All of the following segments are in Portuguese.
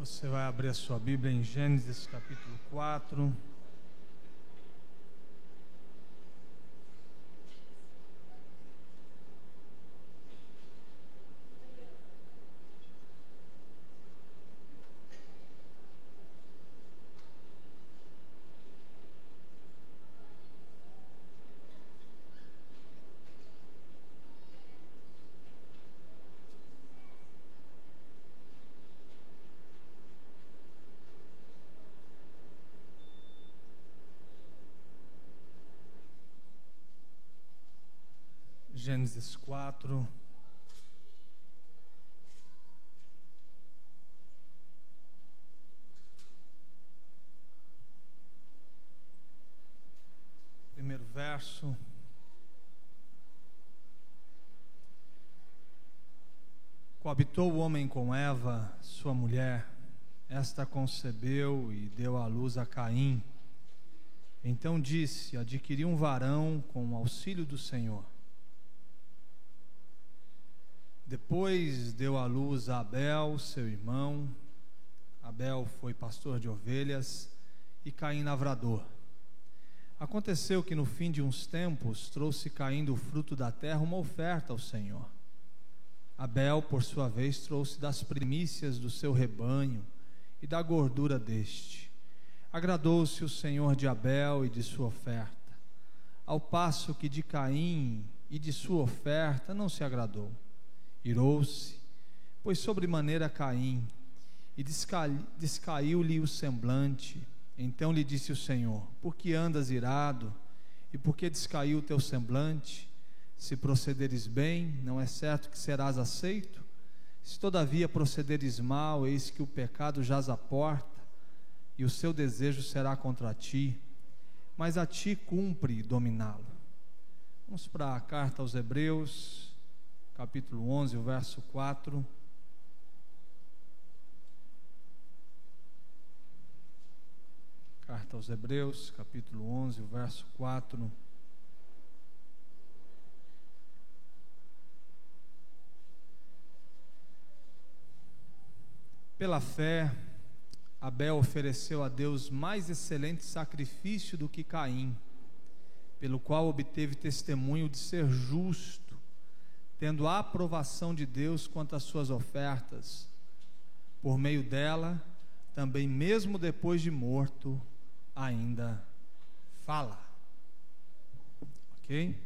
Você vai abrir a sua Bíblia em Gênesis capítulo 4. Gênesis 4. Primeiro verso. Coabitou o homem com Eva, sua mulher. Esta concebeu e deu à luz a Caim. Então disse: adquiri um varão com o auxílio do Senhor. Depois deu à luz a Abel, seu irmão. Abel foi pastor de ovelhas e Caim lavrador. Aconteceu que no fim de uns tempos trouxe Caim do fruto da terra uma oferta ao Senhor. Abel, por sua vez, trouxe das primícias do seu rebanho e da gordura deste. Agradou-se o Senhor de Abel e de sua oferta, ao passo que de Caim e de sua oferta não se agradou. Irou-se, pois sobremaneira Caim, e descaiu-lhe o semblante. Então lhe disse o Senhor: por que andas irado, e por que descaiu o teu semblante? Se procederes bem, não é certo que serás aceito? Se todavia procederes mal, eis que o pecado jaz à porta, e o seu desejo será contra ti, mas a ti cumpre dominá-lo. Vamos para a carta aos Hebreus, capítulo 11, o verso 4. Carta aos Hebreus, capítulo 11, o verso 4. Pela fé, Abel ofereceu a Deus mais excelente sacrifício do que Caim, pelo qual obteve testemunho de ser justo, tendo a aprovação de Deus quanto às suas ofertas. Por meio dela, também mesmo depois de morto, ainda fala. Ok?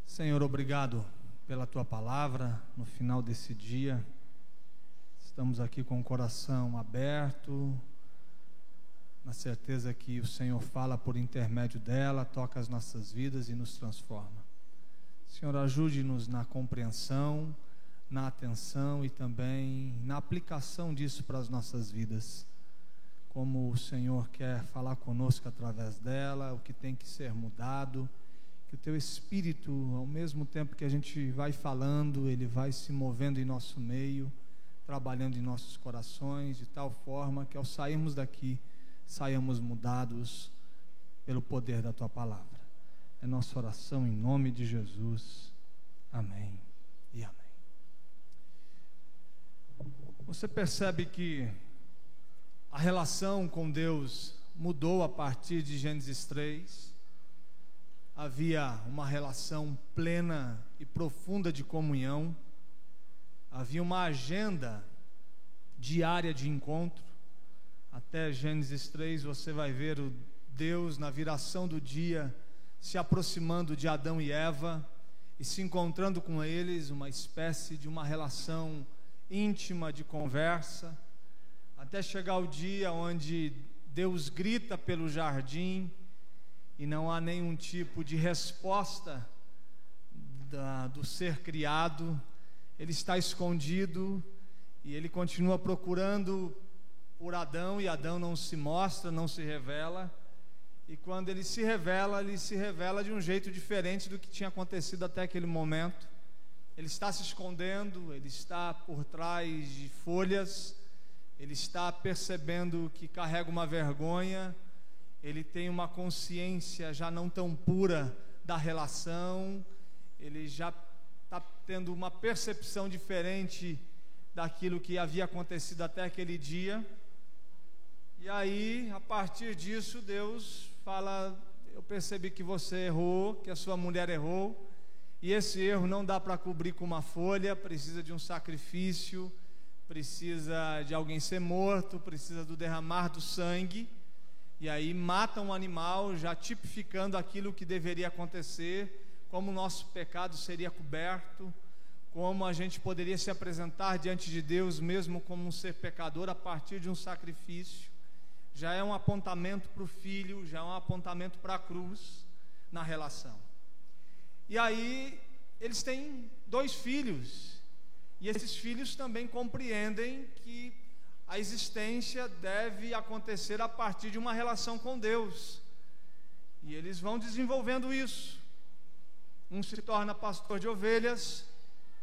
Senhor, obrigado pela Tua palavra no final desse dia. Estamos aqui com o coração aberto, na certeza que o Senhor fala por intermédio dela, toca as nossas vidas e nos transforma. Senhor, ajude-nos na compreensão, na atenção e também na aplicação disso para as nossas vidas. Como o Senhor quer falar conosco através dela, o que tem que ser mudado, que o Teu Espírito, ao mesmo tempo que a gente vai falando, Ele vai se movendo em nosso meio, trabalhando em nossos corações, de tal forma que ao sairmos daqui, saiamos mudados pelo poder da Tua palavra. É nossa oração em nome de Jesus. Amém e amém. Você percebe que a relação com Deus mudou a partir de Gênesis 3. Havia uma relação plena e profunda de comunhão. Havia uma agenda diária de encontro. Até Gênesis 3 você vai ver o Deus na viração do dia se aproximando de Adão e Eva e se encontrando com eles, uma espécie de uma relação íntima de conversa, até chegar o dia onde Deus grita pelo jardim e não há nenhum tipo de resposta do ser criado. Ele está escondido e ele continua procurando por Adão, e Adão não se mostra, não se revela. E quando ele se revela de um jeito diferente do que tinha acontecido até aquele momento. Ele está se escondendo, ele está por trás de folhas, ele está percebendo que carrega uma vergonha, ele tem uma consciência já não tão pura da relação, ele já está tendo uma percepção diferente daquilo que havia acontecido até aquele dia. E aí, a partir disso, Deus fala: eu percebi que você errou, que a sua mulher errou, e esse erro não dá para cobrir com uma folha, precisa de um sacrifício, precisa de alguém ser morto, precisa do derramar do sangue. E aí mata um animal, já tipificando aquilo que deveria acontecer, como o nosso pecado seria coberto, como a gente poderia se apresentar diante de Deus mesmo como um ser pecador a partir de um sacrifício. Já é um apontamento para o filho, já é um apontamento para a cruz na relação. E aí eles têm 2 filhos, e esses filhos também compreendem que a existência deve acontecer a partir de uma relação com Deus, e eles vão desenvolvendo isso. Um se torna pastor de ovelhas,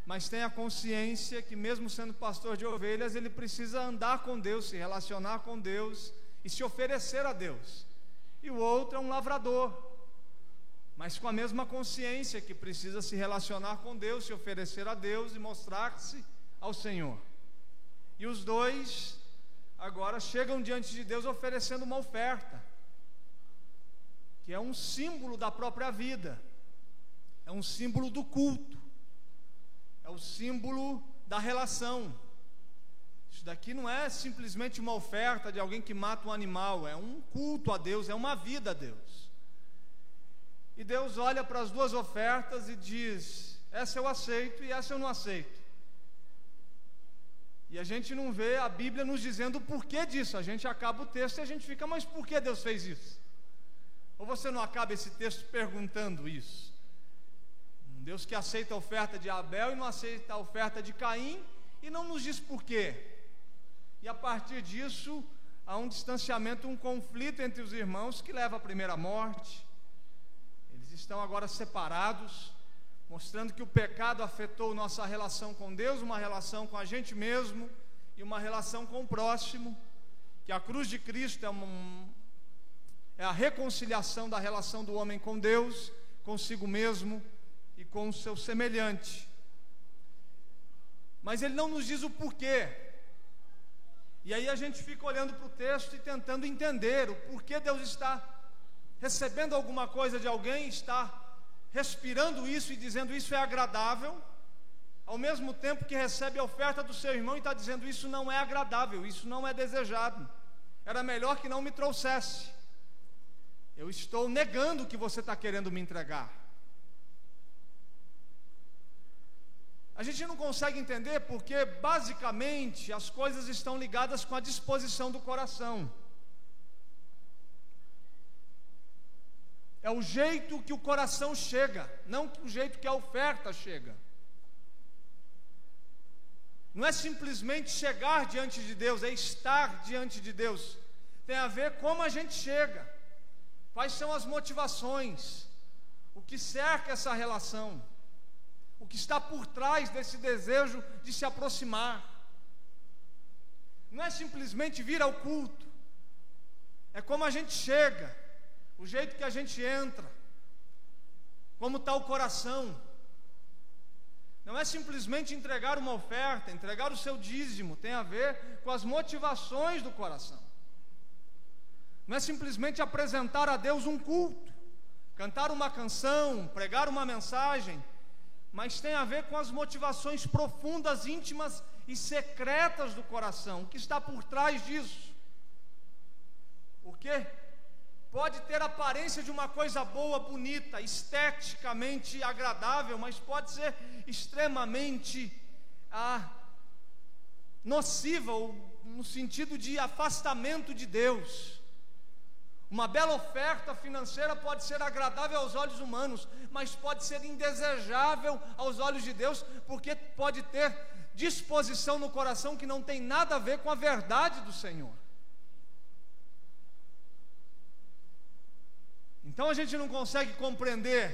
mas tem a consciência que mesmo sendo pastor de ovelhas, ele precisa andar com Deus, se relacionar com Deus e se oferecer a Deus. E o outro é um lavrador, mas com a mesma consciência que precisa se relacionar com Deus, se oferecer a Deus e mostrar-se ao Senhor. E os 2 agora chegam diante de Deus oferecendo uma oferta, que é um símbolo da própria vida, é um símbolo do culto, é o símbolo da relação. Isso daqui não é simplesmente uma oferta de alguém que mata um animal, é um culto a Deus, é uma vida a Deus. E Deus olha para as 2 ofertas e diz: essa eu aceito e essa eu não aceito. E a gente não vê a Bíblia nos dizendo o porquê disso. A gente acaba o texto e a gente fica: mas por que Deus fez isso? Ou você não acaba esse texto perguntando isso? Um Deus que aceita a oferta de Abel e não aceita a oferta de Caim, e não nos diz porquê. E a partir disso há um distanciamento, um conflito entre os irmãos que leva à primeira morte. Eles estão agora separados, mostrando que o pecado afetou nossa relação com Deus, uma relação com a gente mesmo e uma relação com o próximo, que a cruz de Cristo é a reconciliação da relação do homem com Deus, consigo mesmo e com o seu semelhante. Mas ele não nos diz o porquê. E aí a gente fica olhando para o texto e tentando entender o porquê Deus está recebendo alguma coisa de alguém, está respirando isso e dizendo: isso é agradável, ao mesmo tempo que recebe a oferta do seu irmão e está dizendo: isso não é agradável, isso não é desejado, era melhor que não me trouxesse, eu estou negando o que você está querendo me entregar. A gente não consegue entender porque basicamente as coisas estão ligadas com a disposição do coração. É o jeito que o coração chega, não o jeito que a oferta chega. Não é simplesmente chegar diante de Deus, é estar diante de Deus. Tem a ver como a gente chega, quais são as motivações, o que cerca essa relação, o que está por trás desse desejo de se aproximar. Não é simplesmente vir ao culto, é como a gente chega, o jeito que a gente entra, como está o coração. Não é simplesmente entregar uma oferta, entregar o seu dízimo, tem a ver com as motivações do coração. Não é simplesmente apresentar a Deus um culto, cantar uma canção, pregar uma mensagem, mas tem a ver com as motivações profundas, íntimas e secretas do coração, o que está por trás disso. Porque pode ter aparência de uma coisa boa, bonita, esteticamente agradável, mas pode ser extremamente nociva, ou no sentido de afastamento de Deus. Uma bela oferta financeira pode ser agradável aos olhos humanos, mas pode ser indesejável aos olhos de Deus, porque pode ter disposição no coração que não tem nada a ver com a verdade do Senhor. Então a gente não consegue compreender,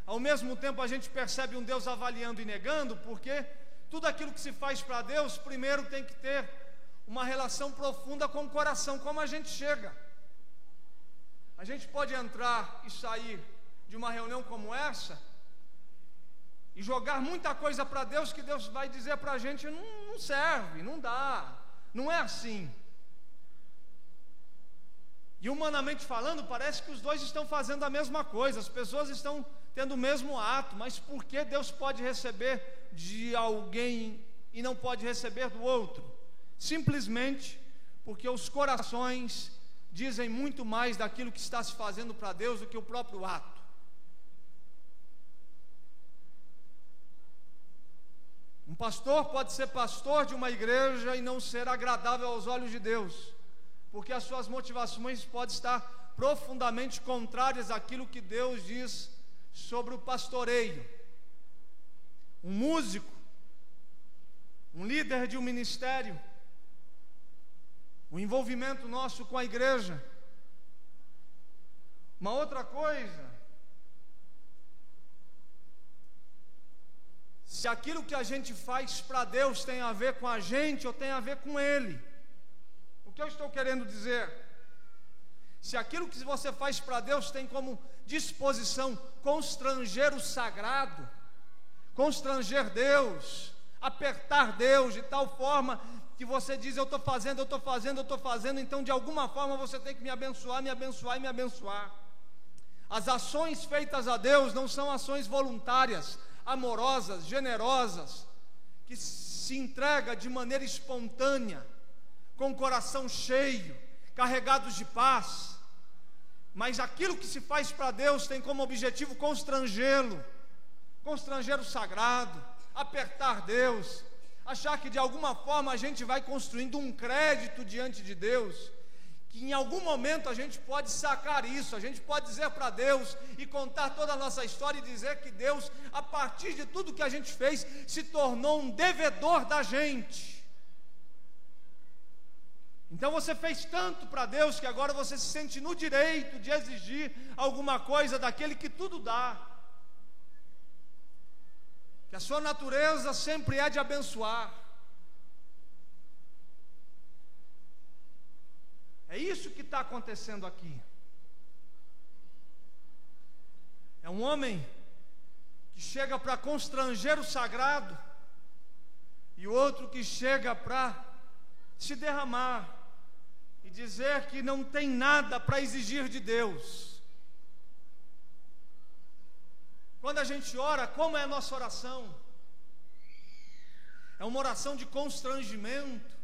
ao mesmo tempo a gente percebe um Deus avaliando e negando, porque tudo aquilo que se faz para Deus, primeiro tem que ter uma relação profunda com o coração, como a gente chega. A gente pode entrar e sair de uma reunião como essa e jogar muita coisa para Deus, que Deus vai dizer para a gente: não serve, não dá, não é assim. E humanamente falando, parece que os dois estão fazendo a mesma coisa, as pessoas estão tendo o mesmo ato, mas por que Deus pode receber de alguém e não pode receber do outro? Simplesmente porque os corações dizem muito mais daquilo que está se fazendo para Deus do que o próprio ato. Um pastor pode ser pastor de uma igreja e não ser agradável aos olhos de Deus, porque as suas motivações podem estar profundamente contrárias àquilo que Deus diz sobre o pastoreio. Um músico, um líder de um ministério, o envolvimento nosso com a igreja. Uma outra coisa, se aquilo que a gente faz para Deus tem a ver com a gente ou tem a ver com Ele. O que eu estou querendo dizer? Se aquilo que você faz para Deus tem como disposição constranger o sagrado, constranger Deus, apertar Deus de tal forma que você diz: eu estou fazendo, então de alguma forma você tem que me abençoar e me abençoar. As ações feitas a Deus não são ações voluntárias, amorosas, generosas, que se entrega de maneira espontânea, com o coração cheio, carregados de paz. Mas aquilo que se faz para Deus tem como objetivo constrangê-lo, constranger o sagrado, apertar Deus, achar que de alguma forma a gente vai construindo um crédito diante de Deus, que em algum momento a gente pode sacar isso, a gente pode dizer para Deus e contar toda a nossa história e dizer que Deus, a partir de tudo que a gente fez, se tornou um devedor da gente. Então você fez tanto para Deus que agora você se sente no direito de exigir alguma coisa daquele que tudo dá, que a sua natureza sempre é de abençoar. É isso que está acontecendo aqui. É um homem que chega para constranger o sagrado e o outro que chega para se derramar e dizer que não tem nada para exigir de Deus. Quando a gente ora, como é a nossa oração? É uma oração de constrangimento,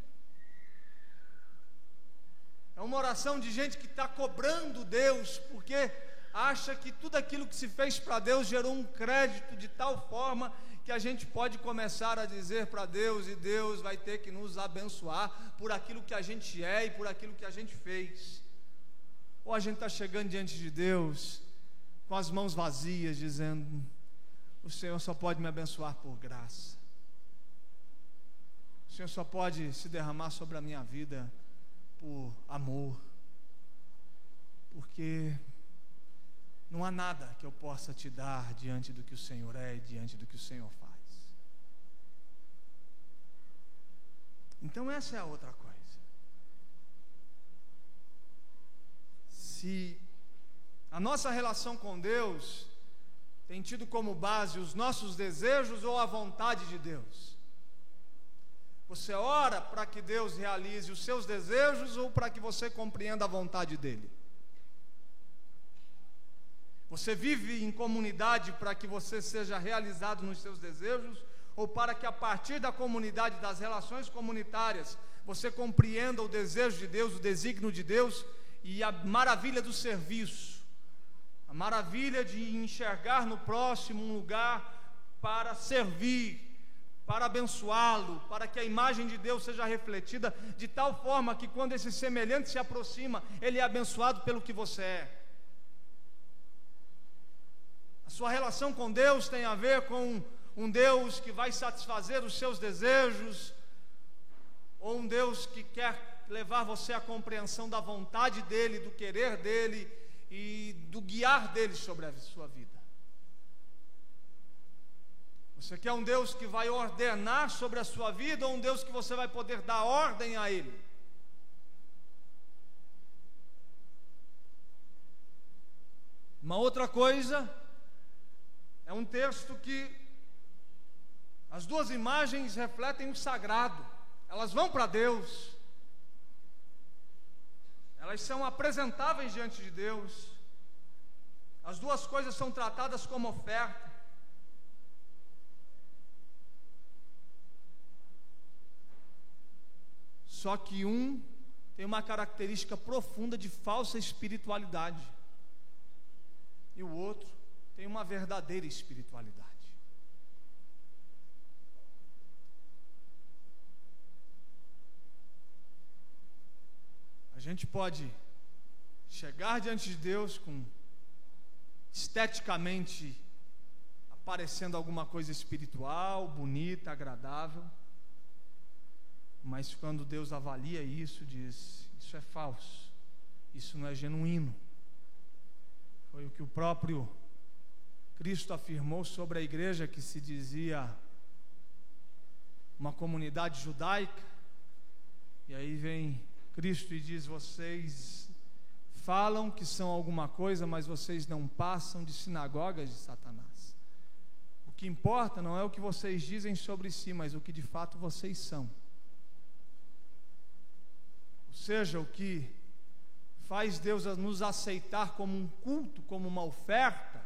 é uma oração de gente que está cobrando Deus, porque acha que tudo aquilo que se fez para Deus gerou um crédito de tal forma que a gente pode começar a dizer para Deus, e Deus vai ter que nos abençoar por aquilo que a gente é e por aquilo que a gente fez. Ou a gente está chegando diante de Deus com as mãos vazias, dizendo: o Senhor só pode me abençoar por graça, o Senhor só pode se derramar sobre a minha vida por amor, porque não há nada que eu possa te dar diante do que o Senhor é e diante do que o Senhor faz. Então essa é a outra coisa. Se a nossa relação com Deus tem tido como base os nossos desejos ou a vontade de Deus, você ora para que Deus realize os seus desejos ou para que você compreenda a vontade dEle? Você vive em comunidade para que você seja realizado nos seus desejos, ou para que a partir da comunidade, das relações comunitárias, você compreenda o desejo de Deus, o desígnio de Deus e a maravilha do serviço, a maravilha de enxergar no próximo um lugar para servir, para abençoá-lo, para que a imagem de Deus seja refletida de tal forma que quando esse semelhante se aproxima, ele é abençoado pelo que você é. A sua relação com Deus tem a ver com um Deus que vai satisfazer os seus desejos, ou um Deus que quer levar você à compreensão da vontade dEle, do querer dEle e do guiar dEle sobre a sua vida? Você quer um Deus que vai ordenar sobre a sua vida, ou um Deus que você vai poder dar ordem a Ele? Uma outra coisa é um texto que As duas imagens refletem o sagrado, elas vão para Deus, elas são apresentáveis diante de Deus, as duas coisas são tratadas como oferta. Só que um tem uma característica profunda de falsa espiritualidade, e o outro tem uma verdadeira espiritualidade. A gente pode chegar diante de Deus com esteticamente aparecendo alguma coisa espiritual, bonita, agradável, mas quando Deus avalia isso, diz: isso é falso, isso não é genuíno. Foi o que o próprio Cristo afirmou sobre a igreja, que se dizia uma comunidade judaica, e aí vem Cristo e diz: vocês falam que são alguma coisa, mas vocês não passam de sinagogas de Satanás. O que importa não é o que vocês dizem sobre si, mas o que de fato vocês são. Ou seja, o que faz Deus nos aceitar como um culto, como uma oferta,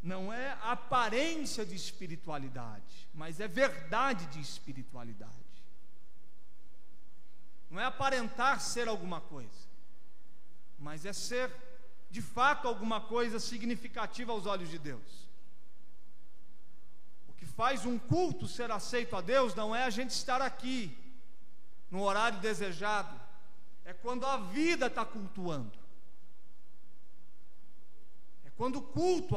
não é aparência de espiritualidade, mas é verdade de espiritualidade. Não é aparentar ser alguma coisa, mas é ser de fato alguma coisa significativa aos olhos de Deus. O que faz um culto ser aceito a Deus não é a gente estar aqui no horário desejado, é quando a vida está cultuando, é quando o culto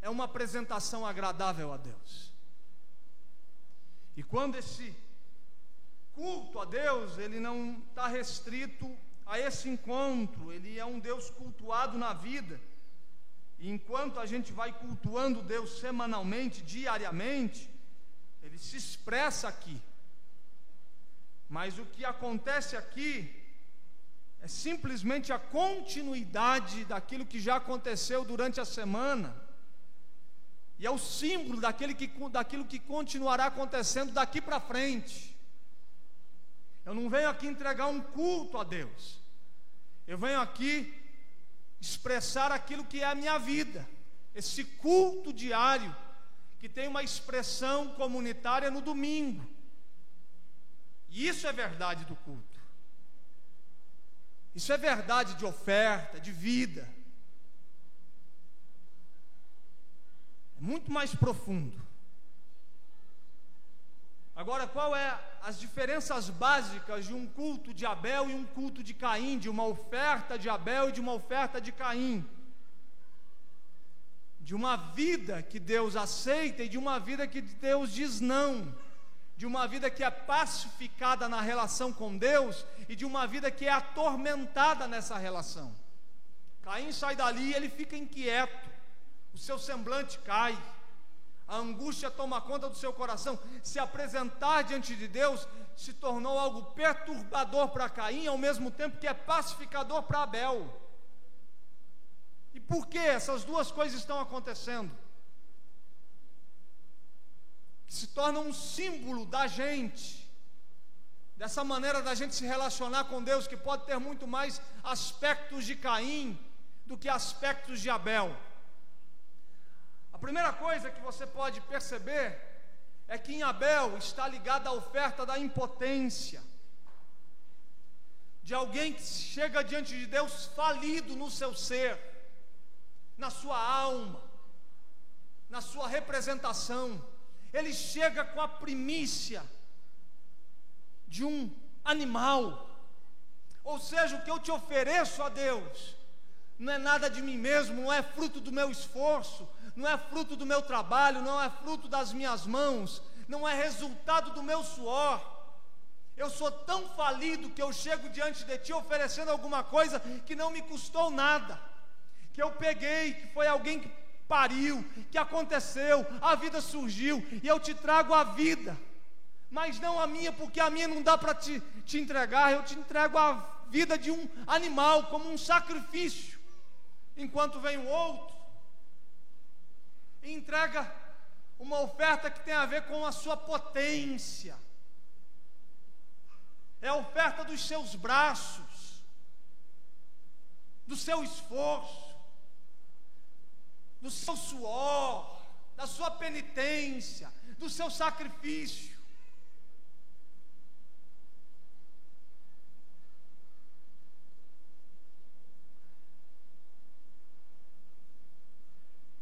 é uma apresentação agradável a Deus. E quando esse culto a Deus, ele não está restrito a esse encontro, ele é um Deus cultuado na vida. E enquanto a gente vai cultuando Deus semanalmente, diariamente, ele se expressa aqui. Mas o que acontece aqui é simplesmente a continuidade daquilo que já aconteceu durante a semana, e é o símbolo daquilo que continuará acontecendo daqui para frente. Eu não venho aqui entregar um culto a Deus, eu venho aqui expressar aquilo que é a minha vida, esse culto diário, que tem uma expressão comunitária no domingo. E isso é verdade do culto, isso é verdade de oferta, de vida, é muito mais profundo. Agora, qual é as diferenças básicas de um culto de Abel e um culto de Caim, de uma oferta de Abel e de uma oferta de Caim? De uma vida que Deus aceita e de uma vida que Deus diz não, de uma vida que é pacificada na relação com Deus e de uma vida que é atormentada nessa relação. Caim sai dali e ele fica inquieto, o seu semblante cai, a angústia toma conta do seu coração. Se apresentar diante de Deus se tornou algo perturbador para Caim, ao mesmo tempo que é pacificador para Abel. E por que essas duas coisas estão acontecendo? Que se torna um símbolo da gente, dessa maneira da gente se relacionar com Deus, que pode ter muito mais aspectos de Caim do que aspectos de Abel. A primeira coisa que você pode perceber é que em Abel está ligada a oferta da impotência, de alguém que chega diante de Deus falido no seu ser, na sua alma, na sua representação. Ele chega com a primícia de um animal, ou seja, o que eu te ofereço a Deus não é nada de mim mesmo, não é fruto do meu esforço, não é fruto do meu trabalho, não é fruto das minhas mãos, não é resultado do meu suor. Eu sou tão falido que eu chego diante de ti oferecendo alguma coisa que não me custou nada, que eu peguei, que foi alguém que pariu, que aconteceu, a vida surgiu, e eu te trago a vida, mas não a minha, porque a minha não dá para te entregar. Eu te entrego a vida de um animal, como um sacrifício, enquanto vem o outro e entrega uma oferta que tem a ver com a sua potência, é a oferta dos seus braços, do seu esforço, do seu suor, da sua penitência, do seu sacrifício.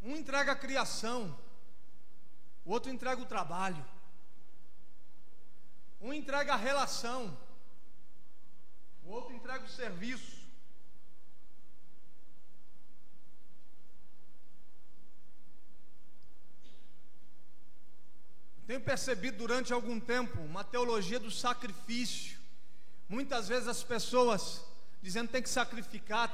Um entrega a criação, o outro entrega o trabalho. Um entrega a relação, o outro entrega o serviço. Tenho percebido durante algum tempo uma teologia do sacrifício. Muitas vezes as pessoas dizendo tem que sacrificar,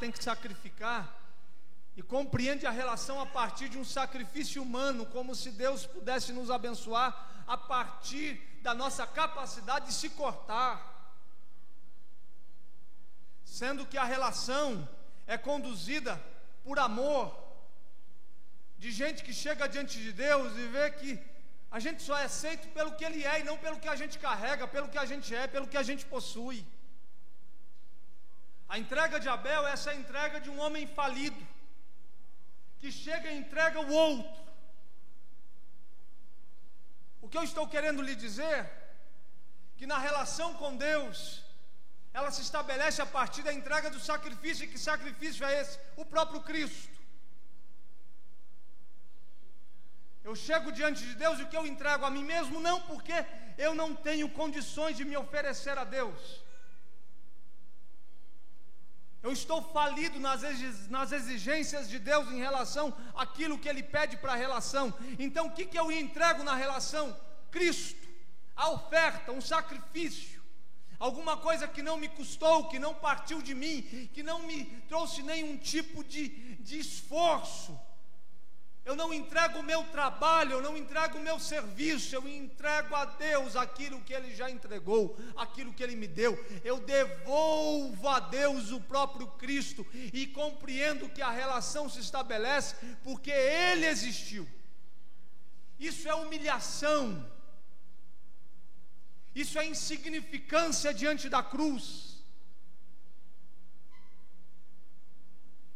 e compreende a relação a partir de um sacrifício humano, como se Deus pudesse nos abençoar a partir da nossa capacidade de se cortar, sendo que a relação é conduzida por amor, de gente que chega diante de Deus e vê que a gente só é aceito pelo que Ele é e não pelo que a gente carrega, pelo que a gente é, pelo que a gente possui. A entrega de Abel é essa entrega de um homem falido, que chega e entrega o outro. O que eu estou querendo lhe dizer, que na relação com Deus, ela se estabelece a partir da entrega do sacrifício. E que sacrifício é esse? O próprio Cristo. Eu chego diante de Deus e o que eu entrego a mim mesmo, não porque eu não tenho condições de me oferecer a Deus. Eu estou falido nas exigências de Deus em relação àquilo que Ele pede para a relação. Então o que eu entrego na relação? Cristo, a oferta, um sacrifício, alguma coisa que não me custou, que não partiu de mim, que não me trouxe nenhum tipo de esforço. Eu não entrego o meu trabalho, eu não entrego o meu serviço, eu entrego a Deus aquilo que Ele já entregou, aquilo que Ele me deu. Eu devolvo a Deus o próprio Cristo e compreendo que a relação se estabelece porque Ele existiu. Isso é humilhação, isso é insignificância diante da cruz.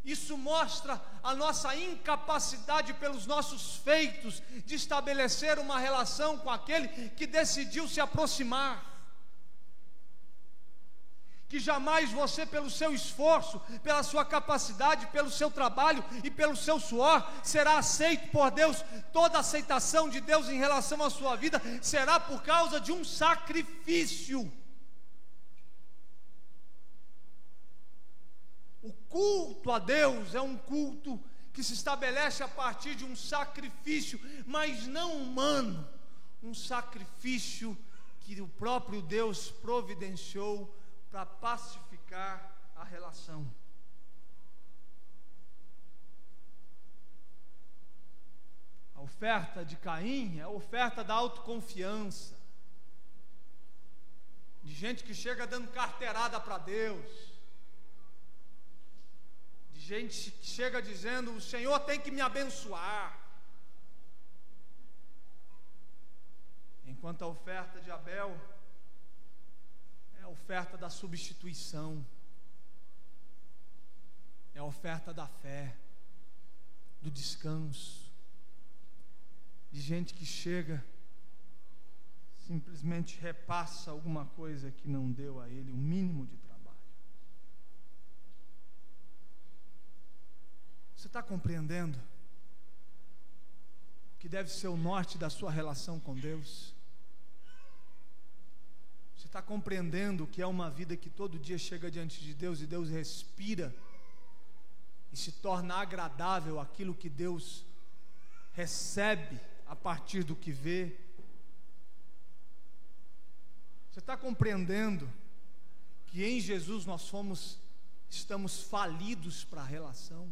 Isso mostra a nossa incapacidade pelos nossos feitos de estabelecer uma relação com aquele que decidiu se aproximar. Que jamais você, pelo seu esforço, pela sua capacidade, pelo seu trabalho e pelo seu suor, será aceito por Deus. Toda a aceitação de Deus em relação à sua vida será por causa de um sacrifício. O culto a Deus é um culto que se estabelece a partir de um sacrifício, mas não humano, um sacrifício que o próprio Deus providenciou para pacificar a relação. A oferta de Caim é a oferta da autoconfiança, de gente que chega dando carteirada para Deus, gente que chega dizendo, o Senhor tem que me abençoar. Enquanto a oferta de Abel é a oferta da substituição, é a oferta da fé, do descanso, de gente que chega, simplesmente repassa alguma coisa que não deu a ele o mínimo de trabalho. Você está compreendendo que deve ser o norte da sua relação com Deus? Você está compreendendo que é uma vida que todo dia chega diante de Deus e Deus respira e se torna agradável aquilo que Deus recebe a partir do que vê? Você está compreendendo que em Jesus nós estamos falidos para a relação?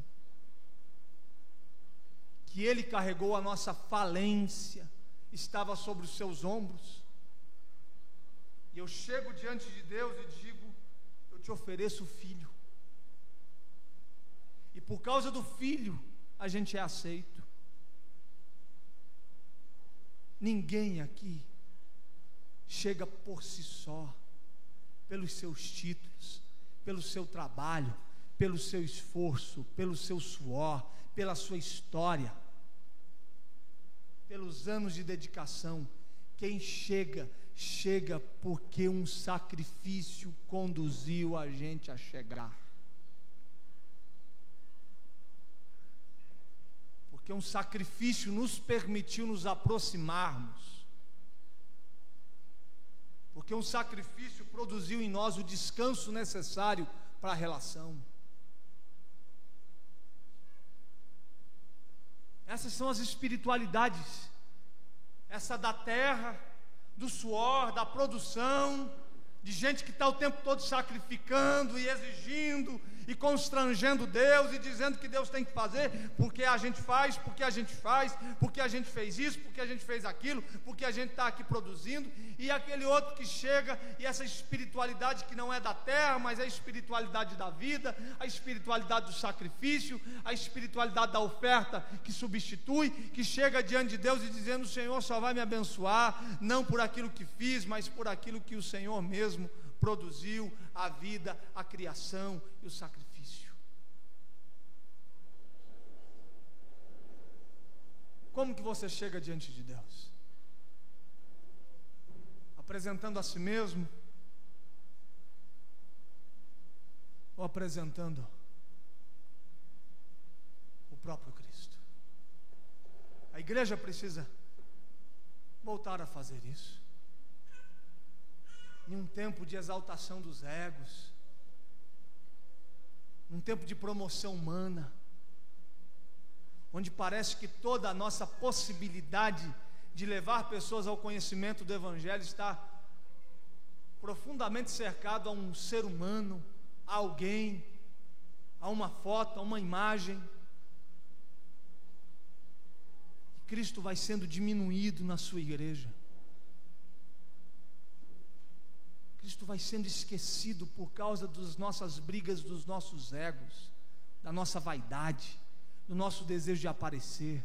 Que Ele carregou a nossa falência, estava sobre os seus ombros. E eu chego diante de Deus e digo, eu te ofereço o Filho. E por causa do Filho, a gente é aceito. Ninguém aqui chega por si só, pelos seus títulos, pelo seu trabalho, pelo seu esforço, pelo seu suor, pela sua história, pelos anos de dedicação. Quem chega, chega porque um sacrifício conduziu a gente a chegar. Porque um sacrifício nos permitiu nos aproximarmos. Porque um sacrifício produziu em nós o descanso necessário para a relação. Essas são as espiritualidades. Essa da terra, do suor, da produção, de gente que está o tempo todo sacrificando e exigindo e constrangendo Deus e dizendo que Deus tem que fazer, porque a gente faz, porque a gente faz, porque a gente fez isso, porque a gente fez aquilo, porque a gente está aqui produzindo. E aquele outro que chega, e essa espiritualidade que não é da terra, mas é a espiritualidade da vida, a espiritualidade do sacrifício, a espiritualidade da oferta que substitui, que chega diante de Deus e dizendo: o Senhor só vai me abençoar, não por aquilo que fiz, mas por aquilo que o Senhor mesmo produziu, a vida, a criação e o sacrifício. Como que você chega diante de Deus? Apresentando a si mesmo? Ou apresentando o próprio Cristo? A igreja precisa voltar a fazer isso. Em um tempo de exaltação dos egos, num tempo de promoção humana, onde parece que toda a nossa possibilidade de levar pessoas ao conhecimento do Evangelho está profundamente cercado a um ser humano, a alguém, a uma foto, a uma imagem. E Cristo vai sendo diminuído na sua igreja. Cristo vai sendo esquecido por causa das nossas brigas, dos nossos egos, da nossa vaidade, do nosso desejo de aparecer,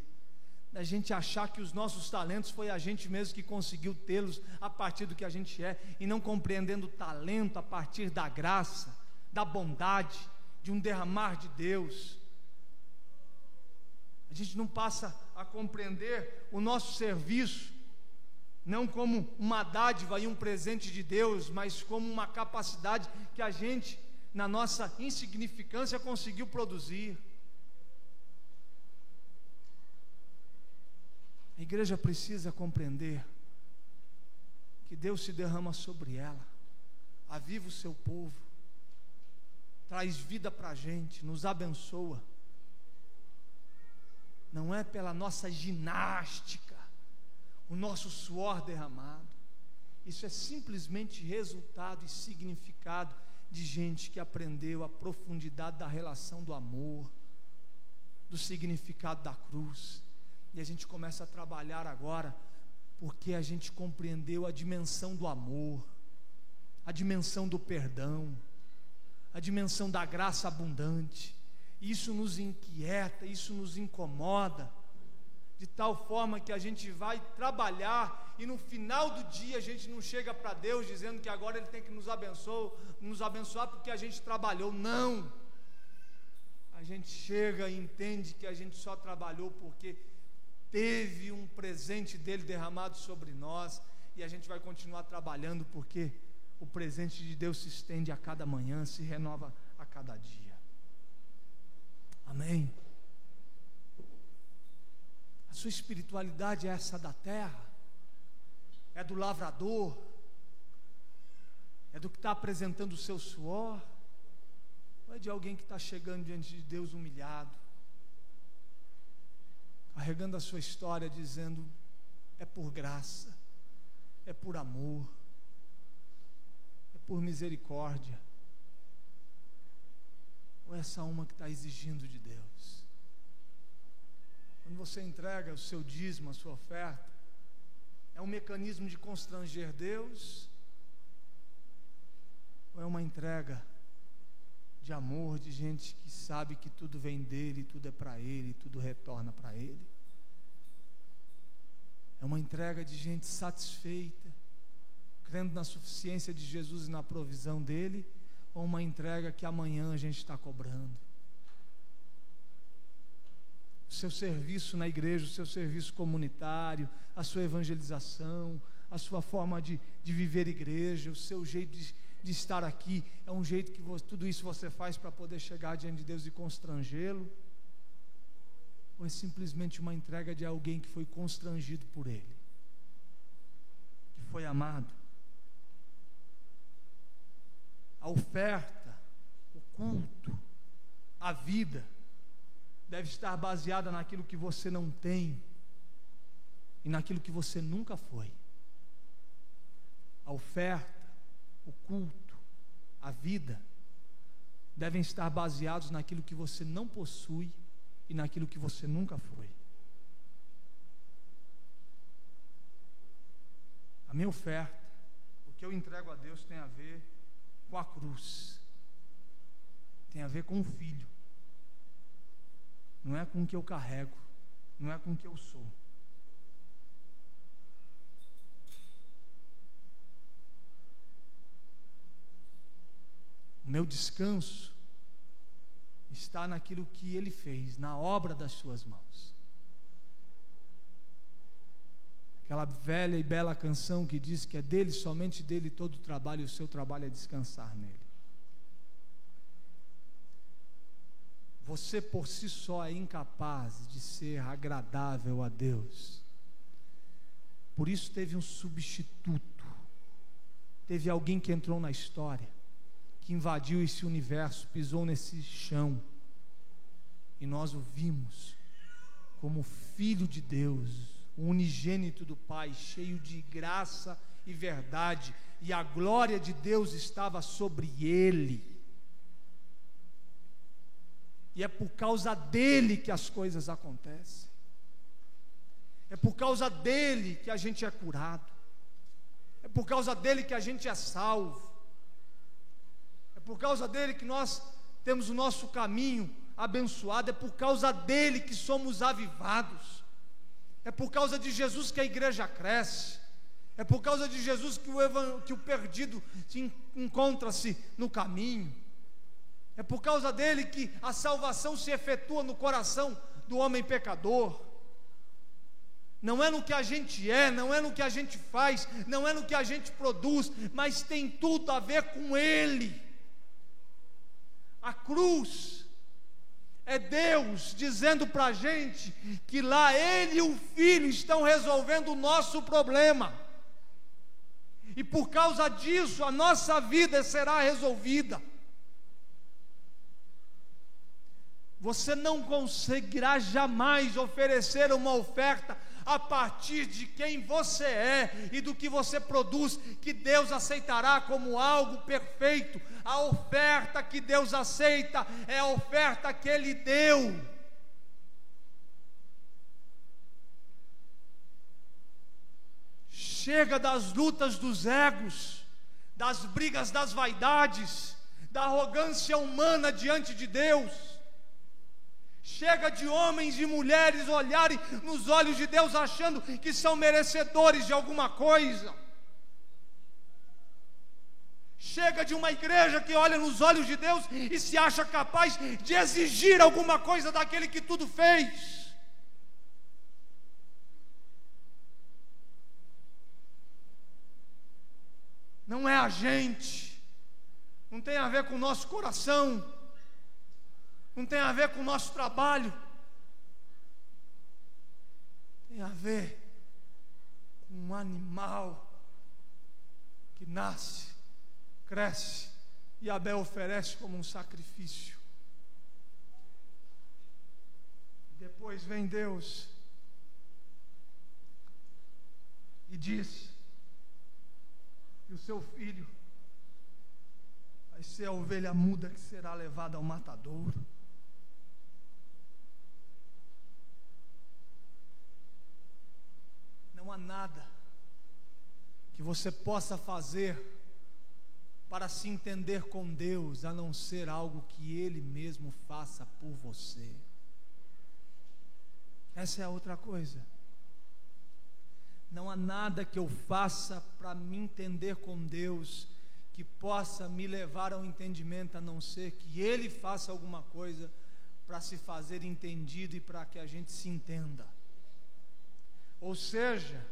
da gente achar que os nossos talentos foi a gente mesmo que conseguiu tê-los a partir do que a gente é, e não compreendendo o talento a partir da graça, da bondade, de um derramar de Deus. A gente não passa a compreender o nosso serviço não como uma dádiva e um presente de Deus, mas como uma capacidade que a gente, na nossa insignificância, conseguiu produzir. A igreja precisa compreender que Deus se derrama sobre ela, aviva o seu povo, traz vida para a gente, nos abençoa. Não é pela nossa ginástica, o nosso suor derramado. Isso é simplesmente resultado e significado de gente que aprendeu a profundidade da relação do amor, do significado da cruz. E a gente começa a trabalhar agora, porque a gente compreendeu a dimensão do amor, a dimensão do perdão, a dimensão da graça abundante. Isso nos inquieta, isso nos incomoda, de tal forma que a gente vai trabalhar e no final do dia a gente não chega para Deus dizendo que agora Ele tem que nos abençoar porque a gente trabalhou. Não, a gente chega e entende que a gente só trabalhou porque teve um presente dele derramado sobre nós, e a gente vai continuar trabalhando porque o presente de Deus se estende a cada manhã, se renova a cada dia. Amém? A sua espiritualidade é essa da terra? É do lavrador? É do que está apresentando o seu suor? Ou é de alguém que está chegando diante de Deus humilhado, carregando a sua história, dizendo: é por graça, é por amor, é por misericórdia? Ou é essa alma que está exigindo de Deus? Quando você entrega o seu dízimo, a sua oferta, é um mecanismo de constranger Deus? Ou é uma entrega de amor, de gente que sabe que tudo vem dele, tudo é para ele, tudo retorna para ele? É uma entrega de gente satisfeita, crendo na suficiência de Jesus e na provisão dele, ou uma entrega que amanhã a gente está cobrando? O seu serviço na igreja, o seu serviço comunitário, a sua evangelização, a sua forma de viver igreja, o seu jeito de estar aqui, é um jeito que tudo isso você faz para poder chegar diante de Deus e constrangê-lo? Ou é simplesmente uma entrega de alguém que foi constrangido por Ele, que foi amado? A oferta, o culto, a vida deve estar baseada naquilo que você não tem e naquilo que você nunca foi. A oferta, o culto, a vida devem estar baseados naquilo que você não possui e naquilo que você nunca foi. A minha oferta, o que eu entrego a Deus, tem a ver com a cruz, tem a ver com o Filho, não é com o que eu carrego, não é com o que eu sou. O meu descanso está naquilo que Ele fez, na obra das suas mãos. Aquela velha e bela canção que diz que é dele, somente dele todo o trabalho, e o seu trabalho é descansar nele. Você por si só é incapaz de ser agradável a Deus. Por isso teve um substituto, teve alguém que entrou na história, que invadiu esse universo, pisou nesse chão, e nós o vimos como Filho de Deus, o unigênito do Pai, cheio de graça e verdade, e a glória de Deus estava sobre ele. E é por causa dele que as coisas acontecem. É por causa dele que a gente é curado. É por causa dele que a gente é salvo. É por causa dele que nós temos o nosso caminho abençoado. É por causa dele que somos avivados. É por causa de Jesus que a igreja cresce. É por causa de Jesus que o perdido encontra-se no caminho. É por causa dele que a salvação se efetua no coração do homem pecador. Não é no que a gente é, não é no que a gente faz, não é no que a gente produz, mas tem tudo a ver com ele. A cruz é Deus dizendo para a gente que lá Ele e o Filho estão resolvendo o nosso problema, e por causa disso a nossa vida será resolvida. Você não conseguirá jamais oferecer uma oferta a partir de quem você é e do que você produz, que Deus aceitará como algo perfeito. A oferta que Deus aceita é a oferta que Ele deu. Chega das lutas dos egos, das brigas das vaidades, da arrogância humana diante de Deus. Chega de homens e mulheres olharem nos olhos de Deus achando que são merecedores de alguma coisa. Chega de uma igreja que olha nos olhos de Deus e se acha capaz de exigir alguma coisa daquele que tudo fez. Não é a gente, não tem a ver com o nosso coração, não tem a ver com o nosso trabalho, tem a ver com um animal que nasce, cresce e Abel oferece como um sacrifício. Depois vem Deus e diz que o seu filho vai ser a ovelha muda que será levada ao matadouro. Não há nada que você possa fazer para se entender com Deus, a não ser algo que Ele mesmo faça por você. Essa é a outra coisa. Não há nada que eu faça para me entender com Deus que possa me levar ao entendimento, a não ser que Ele faça alguma coisa para se fazer entendido e para que a gente se entenda. Ou seja,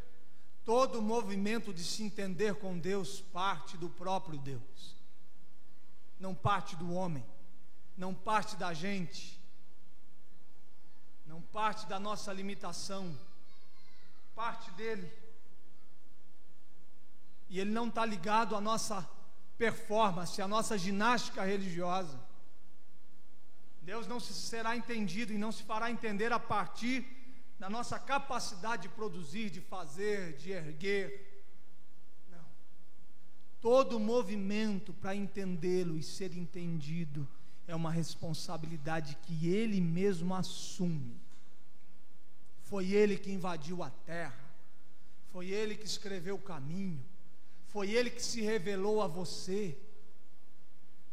todo o movimento de se entender com Deus parte do próprio Deus, não parte do homem, não parte da gente, não parte da nossa limitação, parte dele. E ele não está ligado à nossa performance, à nossa ginástica religiosa. Deus não será entendido e não se fará entender a partir da nossa capacidade de produzir, de fazer, de erguer. Não. Todo movimento para entendê-lo e ser entendido é uma responsabilidade que Ele mesmo assume. Foi Ele que invadiu a terra, foi Ele que escreveu o caminho, foi Ele que se revelou a você.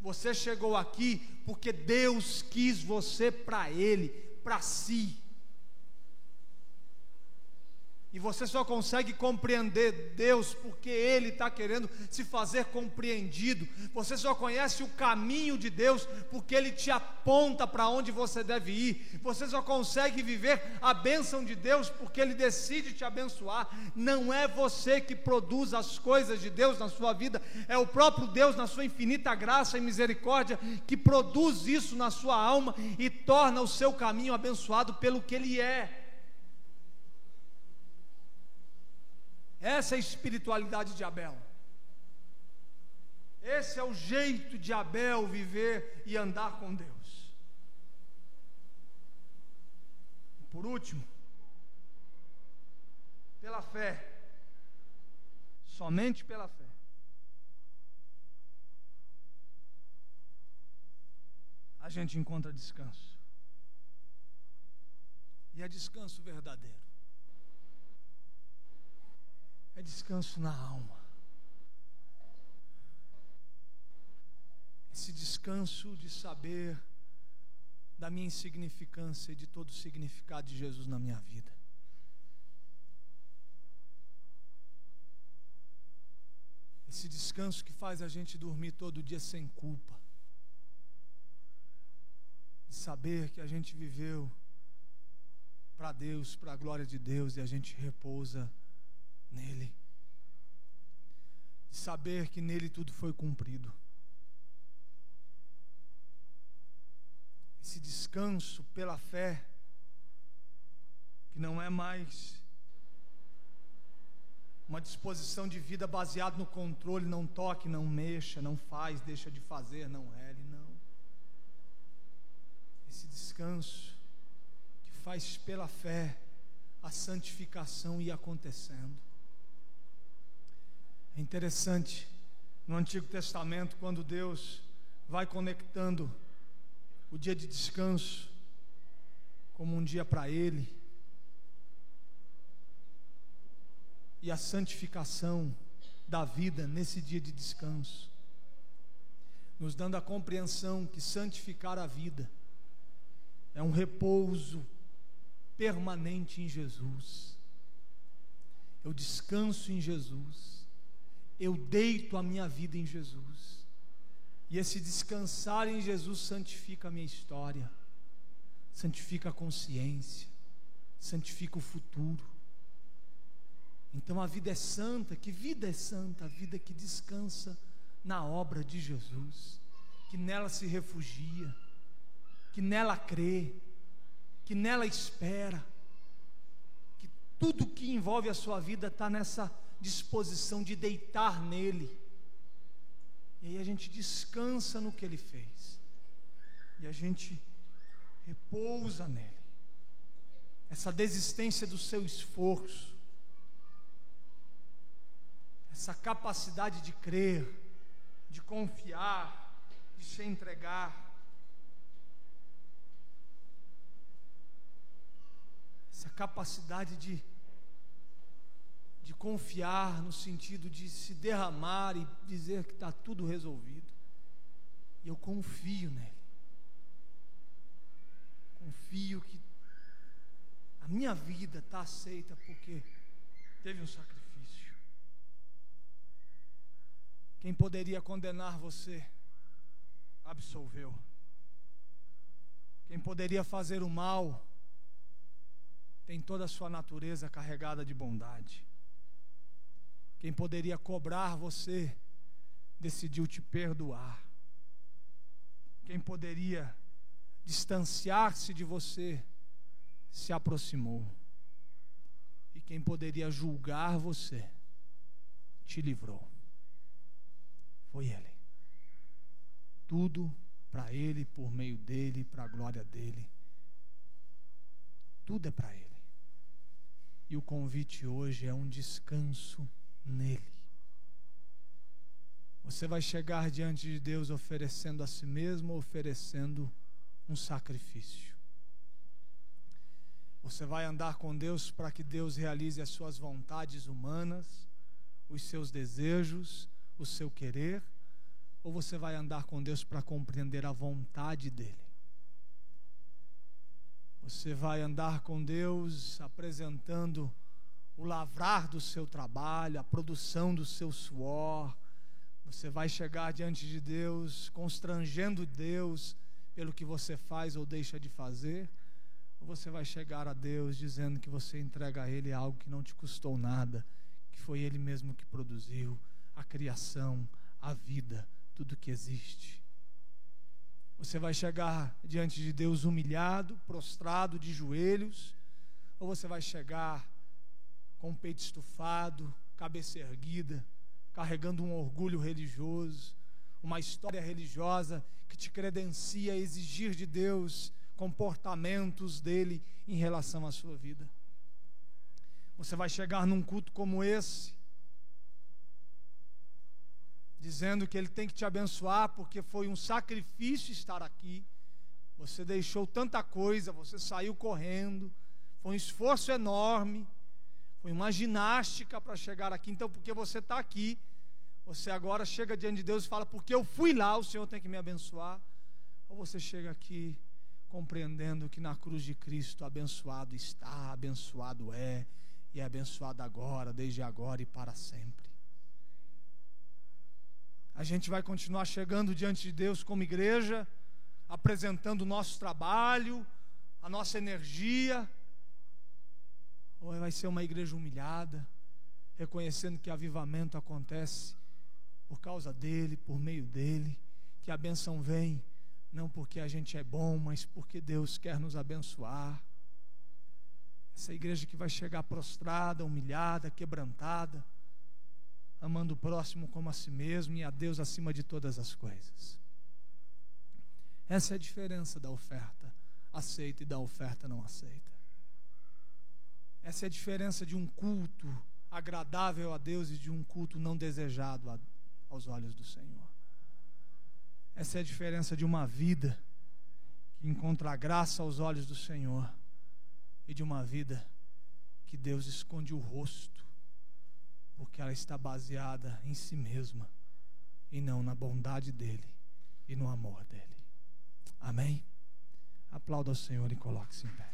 Você chegou aqui porque Deus quis você para Ele, para si. E você só consegue compreender Deus porque Ele está querendo se fazer compreendido. Você só conhece o caminho de Deus porque Ele te aponta para onde você deve ir. Você só consegue viver a bênção de Deus porque Ele decide te abençoar. Não é você que produz as coisas de Deus na sua vida, é o próprio Deus, na sua infinita graça e misericórdia, que produz isso na sua alma e torna o seu caminho abençoado pelo que Ele é. Essa é a espiritualidade de Abel. Esse é o jeito de Abel viver e andar com Deus. Por último, pela fé, somente pela fé, a gente encontra descanso. E é descanso verdadeiro. É descanso na alma. Esse descanso de saber da minha insignificância e de todo o significado de Jesus na minha vida. Esse descanso que faz a gente dormir todo dia sem culpa. De saber que a gente viveu para Deus, para a glória de Deus, e a gente repousa nele, de saber que nele tudo foi cumprido. Esse descanso pela fé, que não é mais uma disposição de vida baseada no controle, não toque, não mexa, não faz, deixa de fazer, não rele, não. Esse descanso que faz pela fé a santificação ir acontecendo. É interessante, no Antigo Testamento, quando Deus vai conectando o dia de descanso como um dia para Ele, e a santificação da vida nesse dia de descanso, nos dando a compreensão que santificar a vida é um repouso permanente em Jesus. Eu descanso em Jesus. Eu deito a minha vida em Jesus, e esse descansar em Jesus santifica a minha história, santifica a consciência, santifica o futuro. Então a vida é santa. Que vida é santa? A vida que descansa na obra de Jesus, que nela se refugia, que nela crê, que nela espera, que tudo que envolve a sua vida está nessa disposição de deitar nele, e aí a gente descansa no que ele fez, e a gente repousa nele. Essa desistência do seu esforço, essa capacidade de crer, de confiar, de se entregar, essa capacidade de confiar no sentido de se derramar e dizer que está tudo resolvido. E eu confio nele. Confio que a minha vida está aceita porque teve um sacrifício. Quem poderia condenar você, absolveu. Quem poderia fazer o mal, tem toda a sua natureza carregada de bondade. Quem poderia cobrar você, decidiu te perdoar. Quem poderia distanciar-se de você, se aproximou. E quem poderia julgar você, te livrou. Foi Ele. Tudo para Ele, por meio dEle, para a glória dEle. Tudo é para Ele. E o convite hoje é um descanso nele. Você vai chegar diante de Deus oferecendo a si mesmo, oferecendo um sacrifício. Você vai andar com Deus para que Deus realize as suas vontades humanas, os seus desejos, o seu querer, ou você vai andar com Deus para compreender a vontade dEle? Você vai andar com Deus apresentando o lavrar do seu trabalho, a produção do seu suor. Você vai chegar diante de Deus constrangendo Deus pelo que você faz ou deixa de fazer, ou você vai chegar a Deus dizendo que você entrega a Ele algo que não te custou nada, que foi Ele mesmo que produziu a criação, a vida, tudo que existe. Você vai chegar diante de Deus humilhado, prostrado de joelhos, ou você vai chegar com o peito estufado, cabeça erguida, carregando um orgulho religioso, uma história religiosa que te credencia a exigir de Deus comportamentos dele em relação à sua vida. Você vai chegar num culto como esse, dizendo que Ele tem que te abençoar porque foi um sacrifício estar aqui. Você deixou tanta coisa, você saiu correndo, foi um esforço enorme, foi uma ginástica para chegar aqui. Então, porque você está aqui, você agora chega diante de Deus e fala: porque eu fui lá, o Senhor tem que me abençoar. Ou você chega aqui compreendendo que na cruz de Cristo abençoado está, abençoado é, e é abençoado agora, desde agora e para sempre. A gente vai continuar chegando diante de Deus como igreja, apresentando o nosso trabalho, a nossa energia, ou vai ser uma igreja humilhada, reconhecendo que avivamento acontece por causa dEle, por meio dEle, que a bênção vem não porque a gente é bom, mas porque Deus quer nos abençoar. Essa igreja que vai chegar prostrada, humilhada, quebrantada, amando o próximo como a si mesmo e a Deus acima de todas as coisas. Essa é a diferença da oferta aceita e da oferta não aceita. Essa é a diferença de um culto agradável a Deus e de um culto não desejado aos olhos do Senhor. Essa é a diferença de uma vida que encontra graça aos olhos do Senhor e de uma vida que Deus esconde o rosto, porque ela está baseada em si mesma e não na bondade dEle e no amor dEle. Amém? Aplauda ao Senhor e coloque-se em pé.